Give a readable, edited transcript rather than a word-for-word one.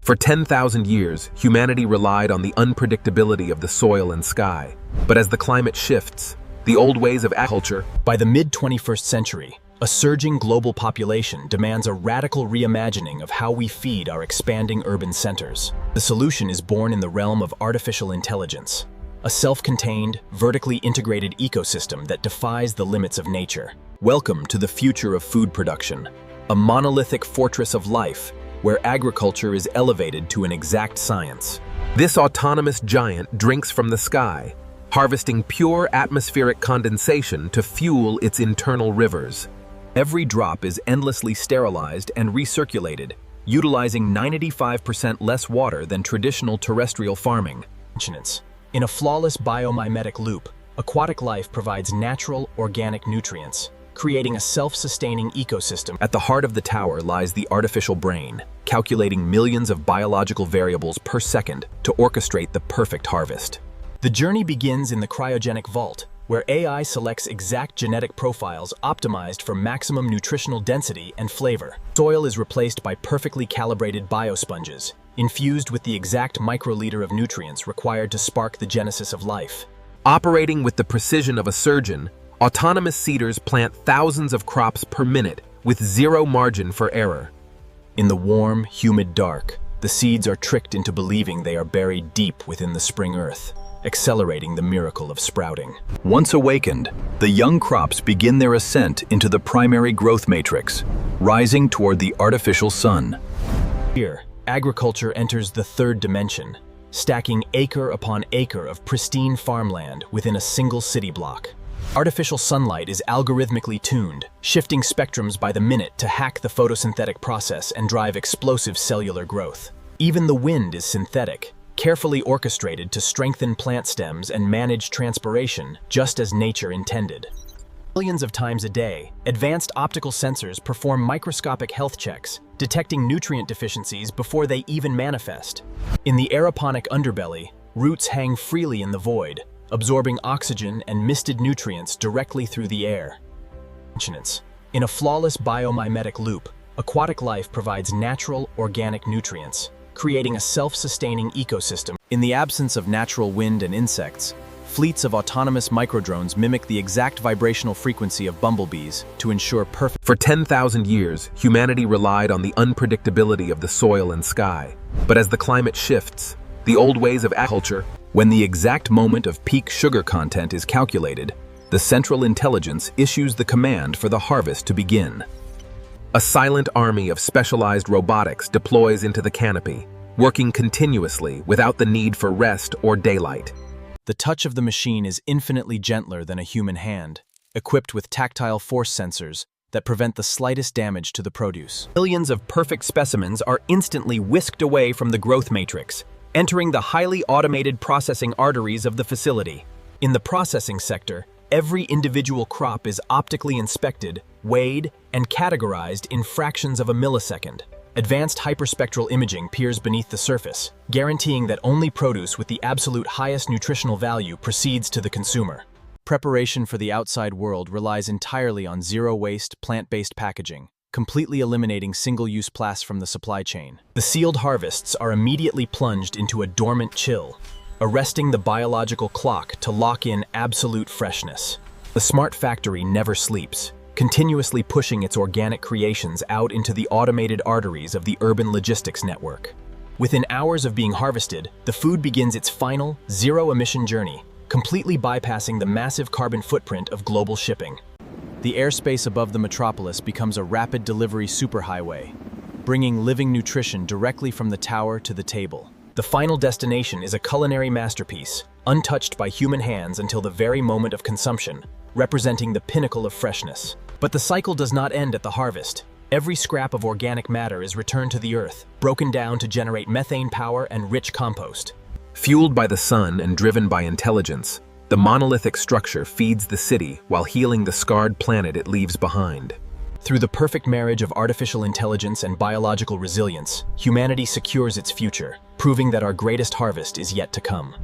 For 10,000 years, humanity relied on the unpredictability of the soil and sky. But as the climate shifts, the old ways of agriculture. By the mid-21st century, a surging global population demands a radical reimagining of how we feed our expanding urban centers. The solution is born in the realm of artificial intelligence, a self-contained, vertically integrated ecosystem that defies the limits of nature. Welcome to the future of food production, a monolithic fortress of life where agriculture is elevated to an exact science. This autonomous giant drinks from the sky, harvesting pure atmospheric condensation to fuel its internal rivers. Every drop is endlessly sterilized and recirculated, utilizing 95% less water than traditional terrestrial farming. In a flawless biomimetic loop, aquatic life provides natural, organic nutrients, creating a self-sustaining ecosystem. At the heart of the tower lies the artificial brain, calculating millions of biological variables per second to orchestrate the perfect harvest. The journey begins in the cryogenic vault, where AI selects exact genetic profiles optimized for maximum nutritional density and flavor. Soil is replaced by perfectly calibrated biosponges, infused with the exact microliter of nutrients required to spark the genesis of life. Operating with the precision of a surgeon, autonomous seeders plant thousands of crops per minute with zero margin for error. In the warm, humid dark, the seeds are tricked into believing they are buried deep within the spring earth, accelerating the miracle of sprouting. Once awakened, the young crops begin their ascent into the primary growth matrix, rising toward the artificial sun. Here, agriculture enters the third dimension, stacking acre upon acre of pristine farmland within a single city block. Artificial sunlight is algorithmically tuned, shifting spectrums by the minute to hack the photosynthetic process and drive explosive cellular growth. Even the wind is synthetic, carefully orchestrated to strengthen plant stems and manage transpiration, just as nature intended. Millions of times a day, advanced optical sensors perform microscopic health checks, detecting nutrient deficiencies before they even manifest. In the aeroponic underbelly, roots hang freely in the void, absorbing oxygen and misted nutrients directly through the air. In a flawless biomimetic loop, aquatic life provides natural, organic nutrients, creating a self-sustaining ecosystem. In the absence of natural wind and insects, fleets of autonomous microdrones mimic the exact vibrational frequency of bumblebees to ensure perfect. For 10,000 years, humanity relied on the unpredictability of the soil and sky. But as the climate shifts, the old ways of agriculture. When the exact moment of peak sugar content is calculated, the central intelligence issues the command for the harvest to begin. A silent army of specialized robotics deploys into the canopy, working continuously without the need for rest or daylight. The touch of the machine is infinitely gentler than a human hand, equipped with tactile force sensors that prevent the slightest damage to the produce. Millions of perfect specimens are instantly whisked away from the growth matrix, entering the highly automated processing arteries of the facility. In the processing sector, every individual crop is optically inspected, weighed, and categorized in fractions of a millisecond. Advanced hyperspectral imaging peers beneath the surface, guaranteeing that only produce with the absolute highest nutritional value proceeds to the consumer. Preparation for the outside world relies entirely on zero-waste, plant-based packaging, completely eliminating single-use plastic from the supply chain. The sealed harvests are immediately plunged into a dormant chill, arresting the biological clock to lock in absolute freshness. The smart factory never sleeps, continuously pushing its organic creations out into the automated arteries of the urban logistics network. Within hours of being harvested, the food begins its final, zero-emission journey, completely bypassing the massive carbon footprint of global shipping. The airspace above the metropolis becomes a rapid delivery superhighway, bringing living nutrition directly from the tower to the table. The final destination is a culinary masterpiece, untouched by human hands until the very moment of consumption, representing the pinnacle of freshness. But the cycle does not end at the harvest. Every scrap of organic matter is returned to the earth, broken down to generate methane power and rich compost. Fueled by the sun and driven by intelligence, the monolithic structure feeds the city while healing the scarred planet it leaves behind. Through the perfect marriage of artificial intelligence and biological resilience, humanity secures its future, proving that our greatest harvest is yet to come.